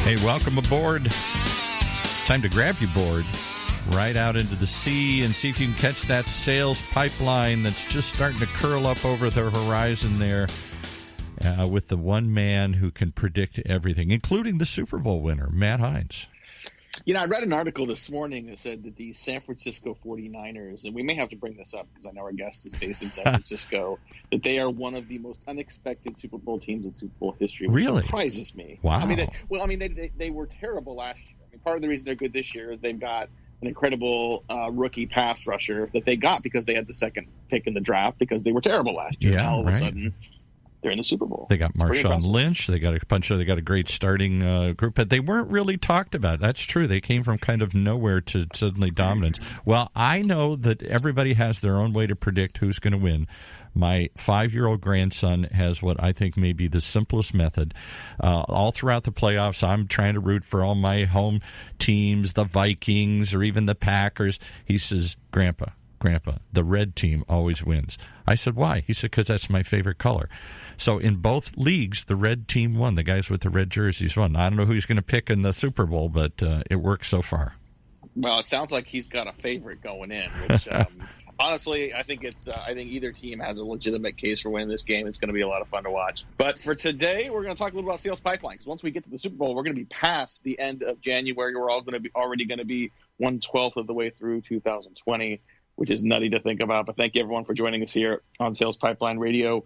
Hey, welcome aboard. Time to grab your board right out into the sea and see if you can catch that sales pipeline that's just starting to curl up over the horizon there with the one man who can predict everything, including the Super Bowl winner, Matt Hines. You know, I read an article this morning that said that the San Francisco 49ers, and we may have to bring this up because I know our guest is based in San Francisco, that they are one of the most unexpected Super Bowl teams in Super Bowl history, which really surprises me. Wow. I mean, they were terrible last year. I mean, part of the reason they're good this year is they've got an incredible rookie pass rusher that they got because they had the second pick in the draft because they were terrible last year. Yeah, all of right. a sudden, they're in the Super Bowl. They got Marshawn Lynch. They got a great starting group, but they weren't really talked about. That's true. They came from kind of nowhere to suddenly dominance. Well, I know that everybody has their own way to predict who's going to win. My 5-year-old grandson has what I think may be the simplest method. All throughout the playoffs, I'm trying to root for all my home teams, the Vikings or even the Packers. He says, Grandpa, the red team always wins. I said, why? He said, because that's my favorite color. So in both leagues, the red team won. The guys with the red jerseys won. I don't know who he's going to pick in the Super Bowl, but it works so far. Well, it sounds like he's got a favorite going in, which honestly, I think either team has a legitimate case for winning this game. It's going to be a lot of fun to watch. But for today, we're going to talk a little about sales pipelines. Once we get to the Super Bowl, we're going to be past the end of January. We're all going to be already going to be 1/12 of the way through 2020, which is nutty to think about. But thank you, everyone, for joining us here on Sales Pipeline Radio.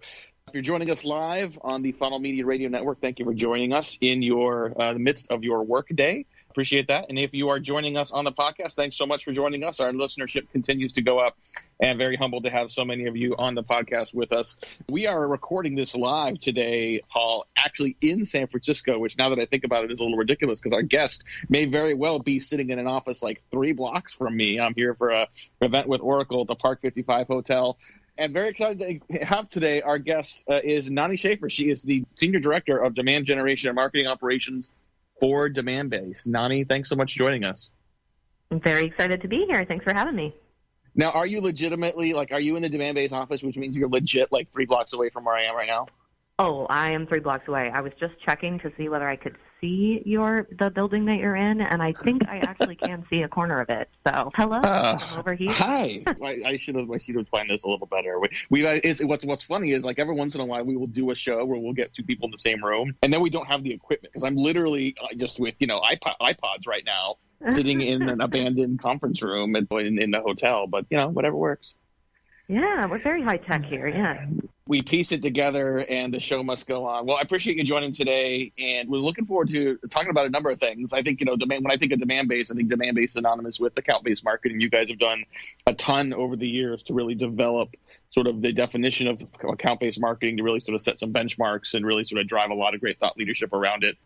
If you're joining us live on the Funnel Media Radio Network, thank you for joining us in the midst of your work day. Appreciate that. And if you are joining us on the podcast, thanks so much for joining us. Our listenership continues to go up, and very humbled to have so many of you on the podcast with us. We are recording this live today, Paul, actually in San Francisco, which now that I think about it is a little ridiculous because our guest may very well be sitting in an office like 3 blocks from me. I'm here for an event with Oracle at the Park 55 Hotel. And very excited to have today our guest is Nani Shaffer. She is the Senior Director of Demand Generation and Marketing Operations for Demandbase. Nani, thanks so much for joining us. I'm very excited to be here. Thanks for having me. Now, are you legitimately, are you in the Demandbase office, which means you're legit 3 blocks away from where I am right now? Oh, I am 3 blocks away. I was just checking to see whether I could see the building that you're in, and I think I actually can see a corner of it. So, hello, I'm over here. Hi. I should have planned this a little better. What's funny is every once in a while we will do a show where we'll get 2 people in the same room, and then we don't have the equipment because I'm literally just with iPods right now, sitting in an abandoned conference room in the hotel. But whatever works. Yeah, we're very high tech here. Yeah. We piece it together, and the show must go on. Well, I appreciate you joining today, and we're looking forward to talking about a number of things. I think, when I think of Demandbase, I think Demandbase is synonymous with account-based marketing. You guys have done a ton over the years to really develop sort of the definition of account-based marketing, to really sort of set some benchmarks and really sort of drive a lot of great thought leadership around it.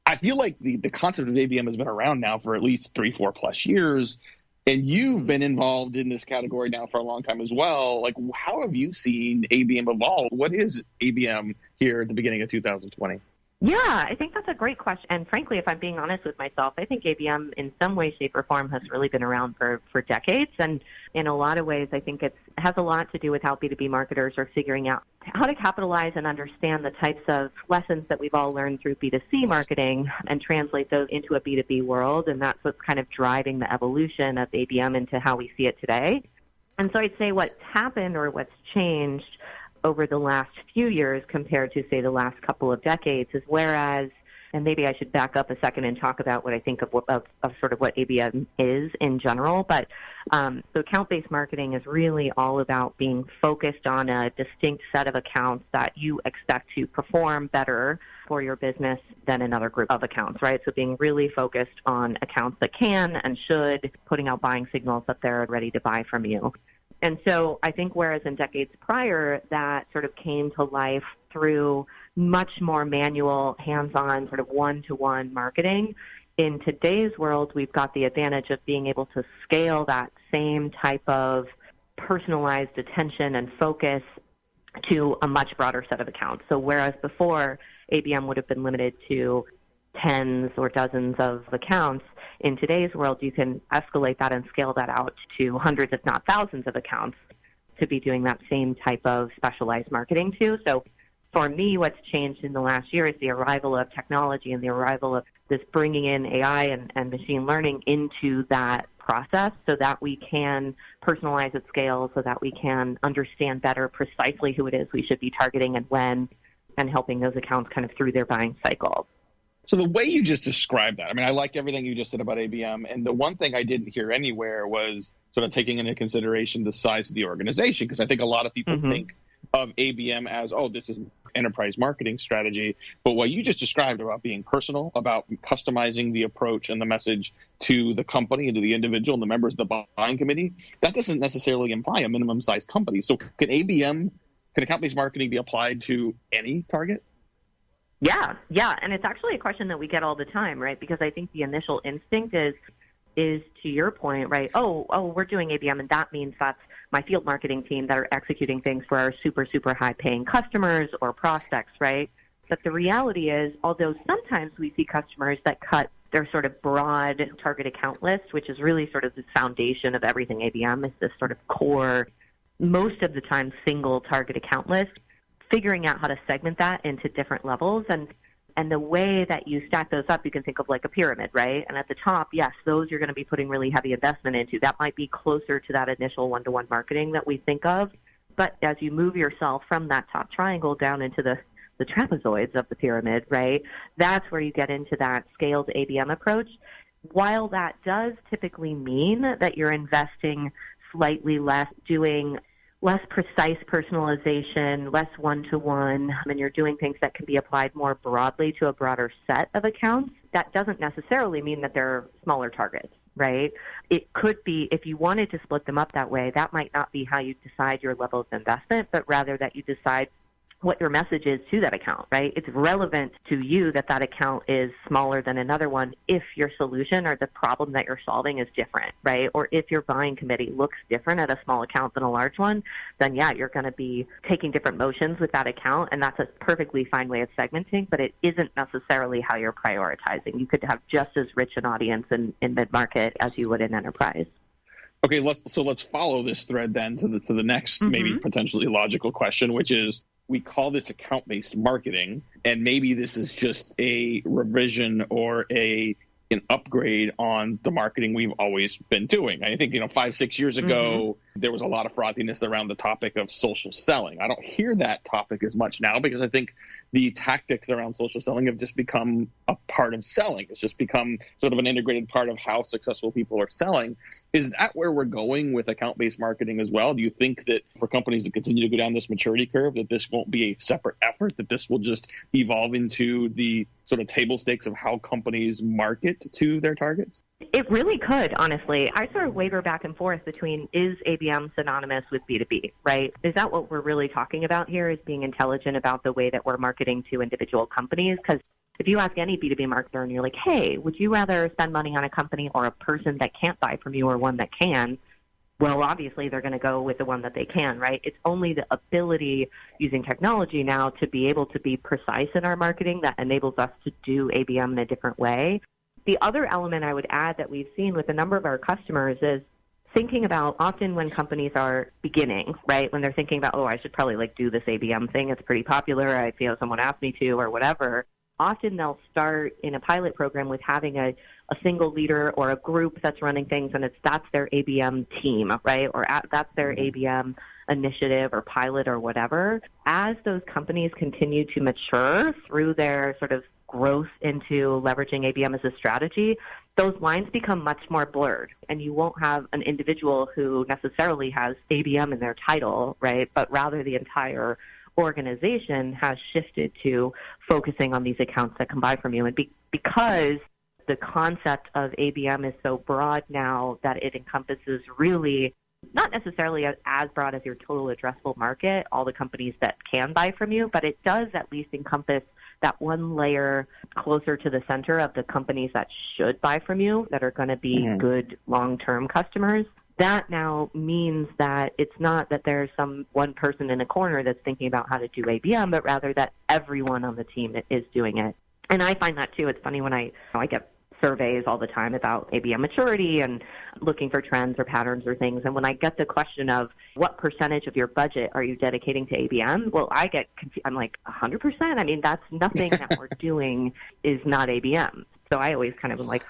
I feel like the concept of ABM has been around now for at least 3-4 plus years. And you've been involved in this category now for a long time as well. How have you seen ABM evolve? What is ABM here at the beginning of 2020? Yeah, I think that's a great question. And frankly, if I'm being honest with myself, I think ABM in some way, shape, or form has really been around for decades. And in a lot of ways, I think it has a lot to do with how B2B marketers are figuring out how to capitalize and understand the types of lessons that we've all learned through B2C marketing and translate those into a B2B world. And that's what's kind of driving the evolution of ABM into how we see it today. And so I'd say what's happened or what's changed over the last few years compared to, say, the last couple of decades is whereas, and maybe I should back up a second and talk about what I think of sort of what ABM is in general. But so account-based marketing is really all about being focused on a distinct set of accounts that you expect to perform better for your business than another group of accounts, right? So being really focused on accounts that can and should, putting out buying signals that they're ready to buy from you. And so I think whereas in decades prior, that sort of came to life through much more manual, hands-on, sort of one-to-one marketing, in today's world, we've got the advantage of being able to scale that same type of personalized attention and focus to a much broader set of accounts. So whereas before, ABM would have been limited to tens or dozens of accounts, in today's world, you can escalate that and scale that out to hundreds, if not thousands of accounts to be doing that same type of specialized marketing to. So For me, what's changed in the last year is the arrival of technology and the arrival of this bringing in AI and machine learning into that process so that we can personalize at scale, so that we can understand better precisely who it is we should be targeting and when, and helping those accounts kind of through their buying cycle. So the way you just described that, I mean, I liked everything you just said about ABM. And the one thing I didn't hear anywhere was sort of taking into consideration the size of the organization, because I think a lot of people think of ABM as, oh, this is enterprise marketing strategy. But what you just described about being personal, about customizing the approach and the message to the company and to the individual and the members of the buying committee, that doesn't necessarily imply a minimum size company. So can account-based marketing be applied to any target? Yeah. And it's actually a question that we get all the time, right? Because I think the initial instinct is to your point, right? Oh, we're doing ABM, and that means that's my field marketing team that are executing things for our super, super high-paying customers or prospects, right? But the reality is, although sometimes we see customers that cut their sort of broad target account list, which is really sort of the foundation of everything ABM, is this sort of core, most of the time, single target account list, figuring out how to segment that into different levels. And the way that you stack those up, you can think of like a pyramid, right? And at the top, yes, those you're going to be putting really heavy investment into. That might be closer to that initial one-to-one marketing that we think of. But as you move yourself from that top triangle down into the trapezoids of the pyramid, right, that's where you get into that scaled ABM approach. While that does typically mean that you're investing slightly less, doing less precise personalization, less one-to-one, and you're doing things that can be applied more broadly to a broader set of accounts, that doesn't necessarily mean that they're smaller targets, right? It could be, if you wanted to split them up that way, that might not be how you decide your level of investment, but rather that you decide what your message is to that account, right? It's relevant to you that account is smaller than another one if your solution or the problem that you're solving is different, right? Or if your buying committee looks different at a small account than a large one, then yeah, you're going to be taking different motions with that account, and that's a perfectly fine way of segmenting, but it isn't necessarily how you're prioritizing. You could have just as rich an audience in mid-market as you would in enterprise. Okay, let's follow this thread then to the next maybe potentially logical question, which is, we call this account-based marketing, and maybe this is just a revision or an upgrade on the marketing we've always been doing. I think, 5-6 years ago, there was a lot of frothiness around the topic of social selling. I don't hear that topic as much now because I think the tactics around social selling have just become a part of selling. It's just become sort of an integrated part of how successful people are selling. Is that where we're going with account-based marketing as well? Do you think that for companies to continue to go down this maturity curve, that this won't be a separate effort, that this will just evolve into the sort of table stakes of how companies market to their targets? It really could, honestly. I sort of waver back and forth between, is ABM synonymous with B2B, right? Is that what we're really talking about here, is being intelligent about the way that we're marketing to individual companies? Because if you ask any B2B marketer and you're like, hey, would you rather spend money on a company or a person that can't buy from you or one that can? Well, obviously, they're going to go with the one that they can, right? It's only the ability using technology now to be able to be precise in our marketing that enables us to do ABM in a different way. The other element I would add that we've seen with a number of our customers is thinking about, often when companies are beginning, right, when they're thinking about, I should probably do this ABM thing. It's pretty popular. I feel someone asked me to or whatever. Often they'll start in a pilot program with having a single leader or a group that's running things, and that's their ABM team, right, or that's their ABM initiative or pilot or whatever. As those companies continue to mature through their sort of growth into leveraging ABM as a strategy, those lines become much more blurred, and you won't have an individual who necessarily has ABM in their title, right, but rather the entire organization has shifted to focusing on these accounts that can buy from you. And because the concept of ABM is so broad now that it encompasses really not necessarily as broad as your total addressable market, all the companies that can buy from you, but it does at least encompass that one layer closer to the center of the companies that should buy from you, that are going to be good long-term customers. That now means that it's not that there's some one person in a corner that's thinking about how to do ABM, but rather that everyone on the team is doing it. And I find that too. It's funny when I get surveys all the time about ABM maturity and looking for trends or patterns or things. And when I get the question of what percentage of your budget are you dedicating to ABM, well, I get confused. I'm like, 100%? I mean, that's nothing that we're doing is not ABM. So I always kind of am like,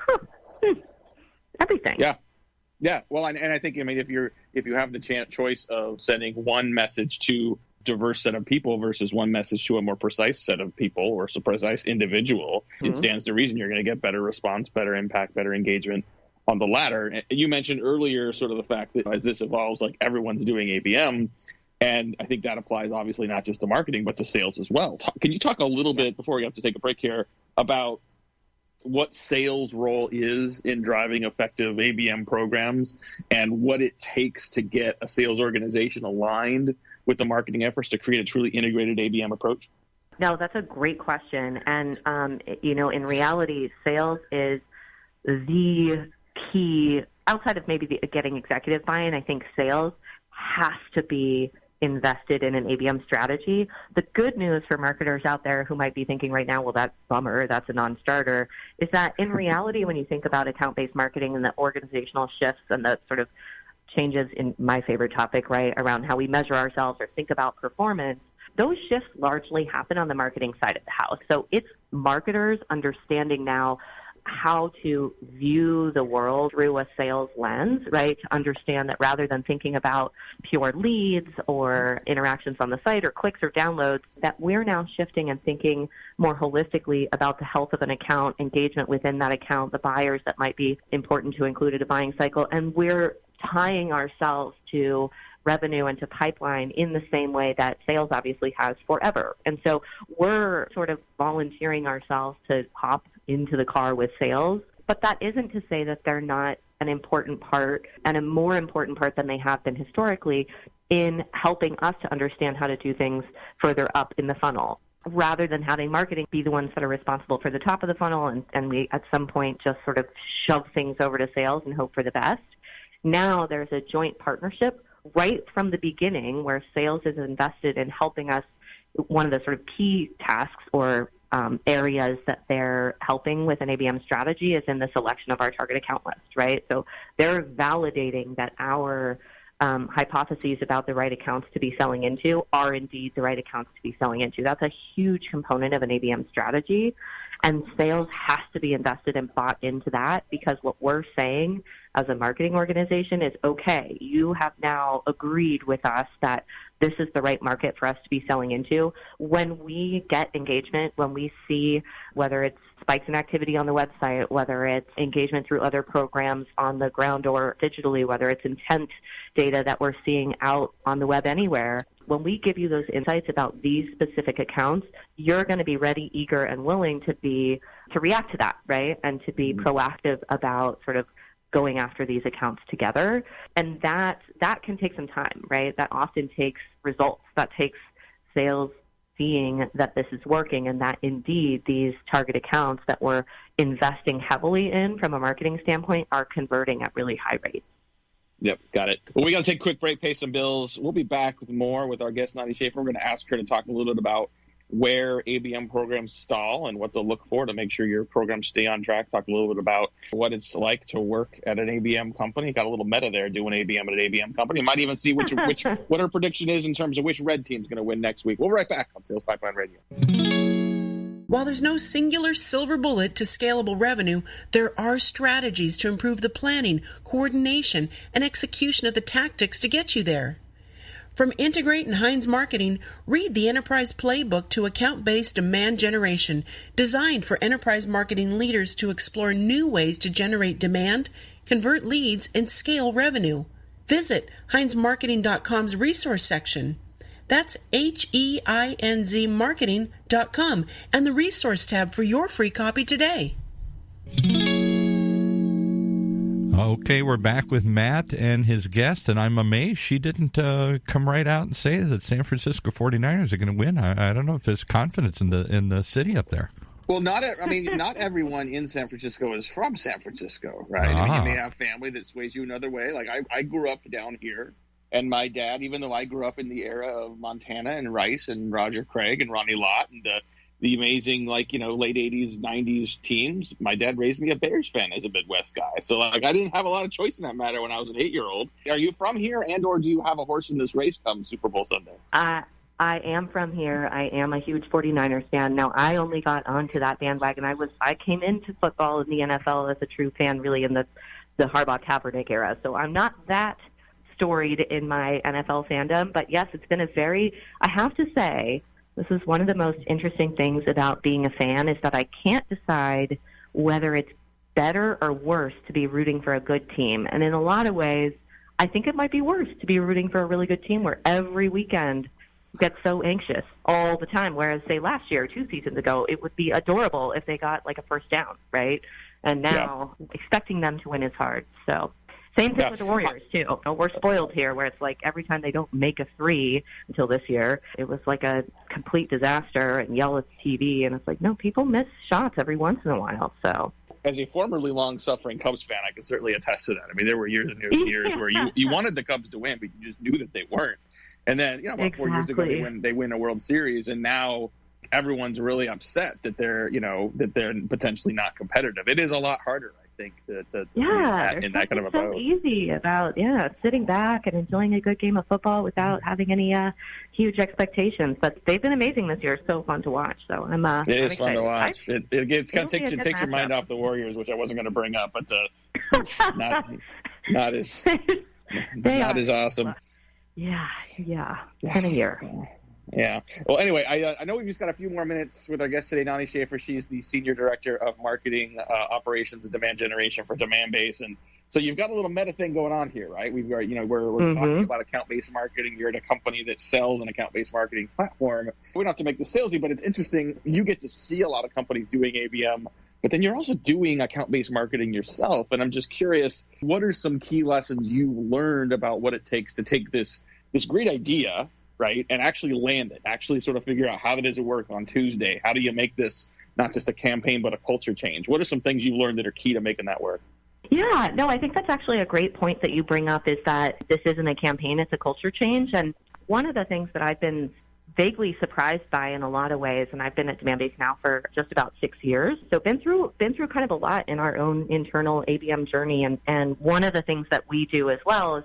everything. Yeah. Yeah. Well, and I think, I mean, if you have the choice of sending one message to diverse set of people versus one message to a more precise set of people or a precise individual, it stands to reason you're going to get better response, better impact, better engagement on the latter. You mentioned earlier sort of the fact that as this evolves, like everyone's doing ABM. And I think that applies obviously not just to marketing, but to sales as well. Can you talk a little bit before we have to take a break here about what sales role is in driving effective ABM programs and what it takes to get a sales organization aligned with the marketing efforts to create a truly integrated ABM approach? No, that's a great question. And, in reality, sales is the key, outside of maybe getting executive buy-in. I think sales has to be invested in an ABM strategy. The good news for marketers out there who might be thinking right now, well, that's bummer, that's a non-starter, is that in reality, when you think about account-based marketing and the organizational shifts and the sort of changes in my favorite topic, right, around how we measure ourselves or think about performance, those shifts largely happen on the marketing side of the house. So it's marketers understanding now how to view the world through a sales lens, right, to understand that rather than thinking about pure leads or interactions on the site or clicks or downloads, that we're now shifting and thinking more holistically about the health of an account, engagement within that account, the buyers that might be important to include in a buying cycle, and we're tying ourselves to revenue and to pipeline in the same way that sales obviously has forever. And so we're sort of volunteering ourselves to hop into the car with sales, but that isn't to say that they're not an important part and a more important part than they have been historically in helping us to understand how to do things further up in the funnel, rather than having marketing be the ones that are responsible for the top of the funnel and we at some point just sort of shove things over to sales and hope for the best. Now there's a joint partnership right from the beginning where sales is invested in helping us. One of the sort of key tasks or areas that they're helping with an ABM strategy is in the selection of our target account list, right? So they're validating that our hypotheses about the right accounts to be selling into are indeed the right accounts to be selling into. That's a huge component of an ABM strategy, and sales has to be invested and bought into that, because what we're saying as a marketing organization is, okay, you have now agreed with us that this is the right market for us to be selling into. When we get engagement, when we see whether it's spikes in activity on the website, whether it's engagement through other programs on the ground or digitally, whether it's intent data that we're seeing out on the web anywhere, when we give you those insights about these specific accounts, you're going to be ready, eager, and willing to react to that, right? And to be proactive about sort of going after these accounts together. And that can take some time, right? That often takes results. That takes sales seeing that this is working and that indeed these target accounts that we're investing heavily in from a marketing standpoint are converting at really high rates. Yep, got it. Well, we got to take a quick break, pay some bills. We'll be back with more with our guest, Nani Shaffer. We're going to ask her to talk a little bit about where ABM programs stall and what to look for to make sure your programs stay on track. Talk a little bit about what it's like to work at an ABM company. Got a little meta there doing ABM at an ABM company. Might even see what her prediction is in terms of which red team's going to win next week. We'll be right back on Sales Pipeline Radio. While there's no singular silver bullet to scalable revenue, there are strategies to improve the planning, coordination, and execution of the tactics to get you there. From Integrate and Heinz Marketing, read the Enterprise Playbook to account-based demand generation, designed for enterprise marketing leaders to explore new ways to generate demand, convert leads, and scale revenue. Visit HeinzMarketing.com's resource section. That's HEINZ marketing.com and the resource tab for your free copy today. Okay, we're back with Matt and his guest, and I'm amazed she didn't come right out and say that San Francisco 49ers are going to win. I don't know if there's confidence in the city up there. Well, not everyone in San Francisco is from San Francisco, right? I mean, you may have family that sways you another way. Like I grew up down here, and my dad, even though I grew up in the era of Montana and Rice and Roger Craig and Ronnie Lott and the amazing, like, late 80s, 90s teams. My dad raised me a Bears fan as a Midwest guy. So, like, I didn't have a lot of choice in that matter when I was an 8-year-old. Are you from here, and or do you have a horse in this race come Super Bowl Sunday? I am from here. I am a huge 49ers fan. Now, I only got onto that bandwagon. I came into football in the NFL as a true fan really in the Harbaugh-Kaepernick era. So I'm not that storied in my NFL fandom. But, yes, it's been I have to say, this is one of the most interesting things about being a fan is that I can't decide whether it's better or worse to be rooting for a good team. And in a lot of ways, I think it might be worse to be rooting for a really good team where every weekend you get so anxious all the time. Whereas, say, last year, 2 seasons ago, it would be adorable if they got like a first down, right? And now expecting them to win is hard. So same thing with the Warriors, too. We're spoiled here where it's like every time they don't make a 3 until this year, it was like a complete disaster and yell at the TV. And it's like, no, people miss shots every once in a while. So as a formerly long-suffering Cubs fan, I can certainly attest to that. I mean, there were years and years where you wanted the Cubs to win, but you just knew that they weren't. And then, about 4 years ago, they win a World Series, and now everyone's really upset that they're potentially not competitive. It is a lot harder, I think, to be in that kind of a boat. It's so easy about sitting back and enjoying a good game of football without having any huge expectations. But they've been amazing this year. It's so fun to watch. So I'm it is excited. Fun to watch. It kind of takes your mind off the Warriors, which I wasn't going to bring up, but not as awesome. Yeah, kind of here. Yeah. Well, anyway, I know we've just got a few more minutes with our guest today, Nani Shaffer. She's the Senior Director of Marketing, Operations, and Demand Generation for Demandbase. And so you've got a little meta thing going on here, right? We're talking about account-based marketing. You're at a company that sells an account-based marketing platform. We don't have to make this salesy, but it's interesting. You get to see a lot of companies doing ABM, but then you're also doing account-based marketing yourself. And I'm just curious, what are some key lessons you learned about what it takes to take this great idea, right, and actually land it, actually sort of figure out how does it work on Tuesday? How do you make this not just a campaign but a culture change? What are some things you learned that are key to making that work? Yeah, no, I think that's actually a great point that you bring up is that this isn't a campaign, it's a culture change. And one of the things that I've been vaguely surprised by in a lot of ways, and I've been at Demandbase now for just about 6 years, so been through kind of a lot in our own internal ABM journey. And one of the things that we do as well is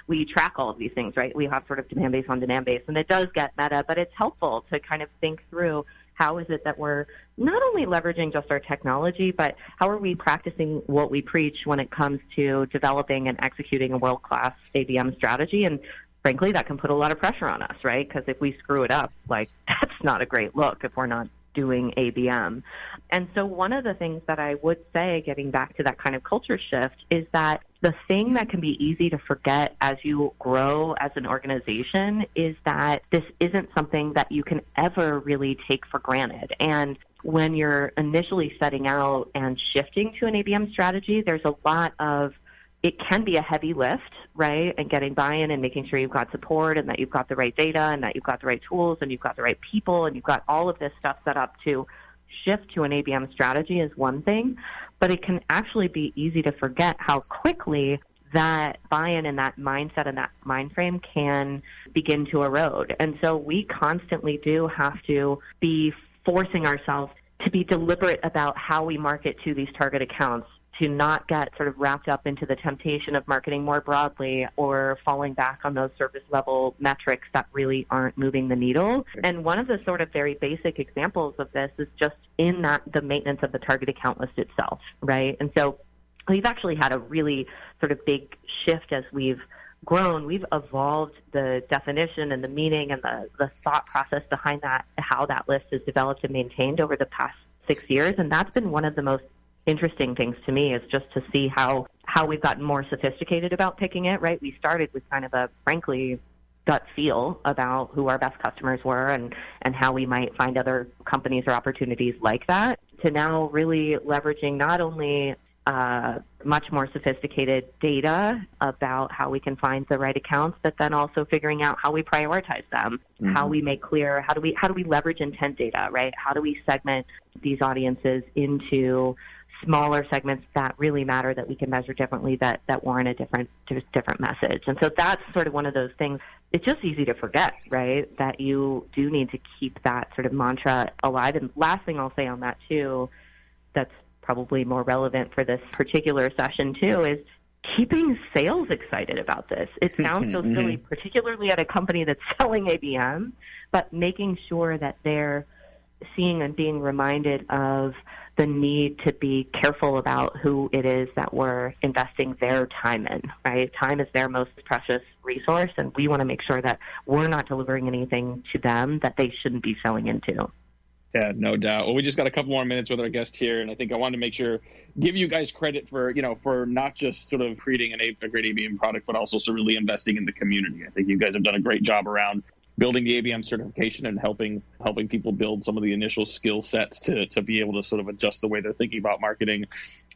we track all of these things, right? We have sort of Demandbase on Demandbase, and it does get meta, but it's helpful to kind of think through how is it that we're not only leveraging just our technology, but how are we practicing what we preach when it comes to developing and executing a world-class ABM strategy. And frankly, that can put a lot of pressure on us, right? Because if we screw it up, like, that's not a great look if we're not doing ABM. And so one of the things that I would say, getting back to that kind of culture shift, is that the thing that can be easy to forget as you grow as an organization is that this isn't something that you can ever really take for granted. And when you're initially setting out and shifting to an ABM strategy, there's a lot of, it can be a heavy lift, right? And getting buy-in and making sure you've got support and that you've got the right data and that you've got the right tools and you've got the right people and you've got all of this stuff set up to shift to an ABM strategy is one thing, but it can actually be easy to forget how quickly that buy-in and that mindset and that mind frame can begin to erode. And so we constantly do have to be forcing ourselves to be deliberate about how we market to these target accounts, to not get sort of wrapped up into the temptation of marketing more broadly or falling back on those service level metrics that really aren't moving the needle. And one of the sort of very basic examples of this is just in that the maintenance of the target account list itself, right? And so we've actually had a really sort of big shift as we've grown. We've evolved the definition and the meaning and the thought process behind that, how that list is developed and maintained over the past 6 years. And that's been one of the most interesting things to me, is just to see how we've gotten more sophisticated about picking it, right? We started with kind of a, frankly, gut feel about who our best customers were and how we might find other companies or opportunities like that, to now really leveraging not only much more sophisticated data about how we can find the right accounts, but then also figuring out how we prioritize them, how we make clear, how do we leverage intent data, right? How do we segment these audiences into smaller segments that really matter, that we can measure differently, that warrant a different message. And so that's sort of one of those things it's just easy to forget, right, that you do need to keep that sort of mantra alive. And last thing I'll say on that, too, that's probably more relevant for this particular session, too, is keeping sales excited about this. It sounds so silly, particularly at a company that's selling ABM, but making sure that they're seeing and being reminded of the need to be careful about who it is that we're investing their time in, right? Time is their most precious resource, and we want to make sure that we're not delivering anything to them that they shouldn't be selling into. Yeah, no doubt. Well, we just got a couple more minutes with our guest here, and I think I wanted to make sure, give you guys credit for, for not just sort of creating a great ABM product, but also really investing in the community. I think you guys have done a great job around building the ABM certification and helping people build some of the initial skill sets to be able to sort of adjust the way they're thinking about marketing.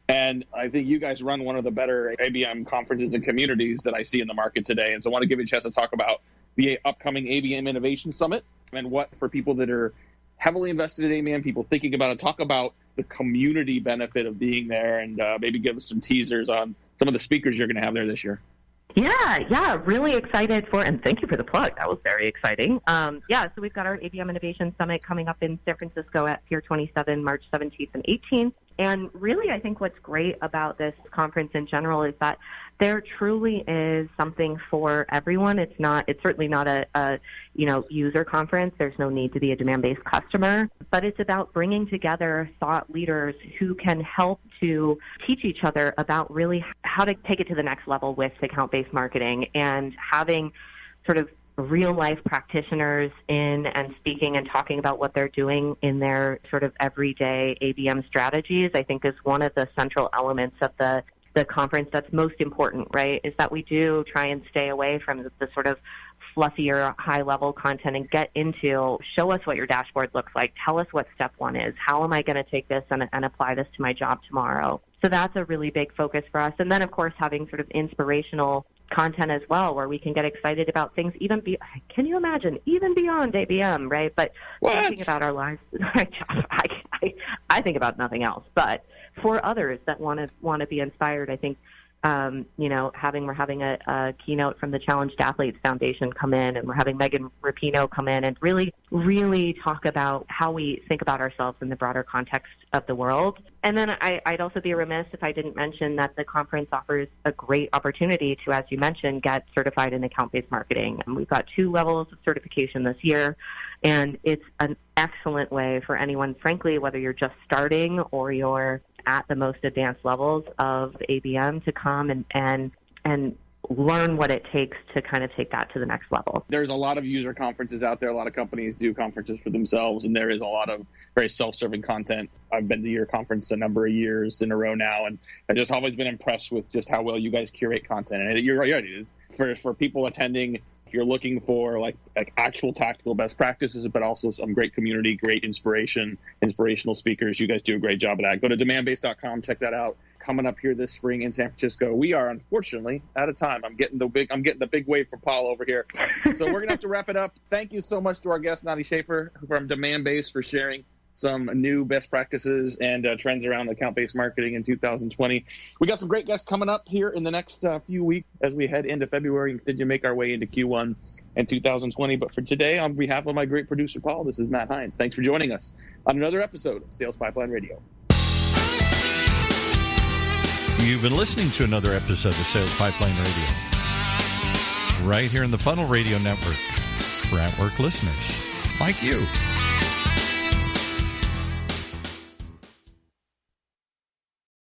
And I think you guys run one of the better ABM conferences and communities that I see in the market today. And so I want to give you a chance to talk about the upcoming ABM Innovation Summit and what, for people that are heavily invested in ABM, people thinking about it, talk about the community benefit of being there, and maybe give us some teasers on some of the speakers you're going to have there this year. Yeah, really excited for, and thank you for the plug. That was very exciting. So we've got our ABM Innovation Summit coming up in San Francisco at Pier 27, March 17th and 18th. And really, I think what's great about this conference in general is that there truly is something for everyone. It's certainly not a user conference. There's no need to be a Demandbase customer, but it's about bringing together thought leaders who can help to teach each other about really how to take it to the next level with account-based marketing, and having sort of real-life practitioners in and speaking and talking about what they're doing in their sort of everyday ABM strategies, I think is one of the central elements of the conference that's most important, right, is that we do try and stay away from the sort of fluffier, high-level content and get into, show us what your dashboard looks like, tell us what step one is, how am I going to take this and apply this to my job tomorrow. So that's a really big focus for us. And then, of course, having sort of inspirational content as well, where we can get excited about things can you imagine, even beyond ABM, right? But thinking about our lives, I think about nothing else. But for others that want to be inspired, I think, we're having a keynote from the Challenged Athletes Foundation come in, and we're having Megan Rapinoe come in and really, really talk about how we think about ourselves in the broader context of the world. And then I'd also be remiss if I didn't mention that the conference offers a great opportunity to, as you mentioned, get certified in account-based marketing. And we've got 2 levels of certification this year, and it's an excellent way for anyone, frankly, whether you're just starting or you're at the most advanced levels of ABM, to come and learn what it takes to kind of take that to the next level. There's a lot of user conferences out there. A lot of companies do conferences for themselves, and there is a lot of very self-serving content. I've been to your conference a number of years in a row now, and I've just always been impressed with just how well you guys curate content. And you're right, it is for people attending. If you're looking for like actual tactical best practices, but also some great community, great inspirational speakers, you guys do a great job of that. Go to demandbase.com, check that out. Coming up here this spring in San Francisco. We are unfortunately out of time. I'm getting the big wave from Paul over here. So we're gonna have to wrap it up. Thank you so much to our guest Nani Shaffer from Demandbase for sharing some new best practices and trends around account-based marketing in 2020. We got some great guests coming up here in the next few weeks as we head into February and continue to make our way into Q1 in 2020. But for today, on behalf of my great producer, Paul, this is Matt Hines. Thanks for joining us on another episode of Sales Pipeline Radio. You've been listening to another episode of Sales Pipeline Radio, right here in the Funnel Radio Network for at-work listeners like you.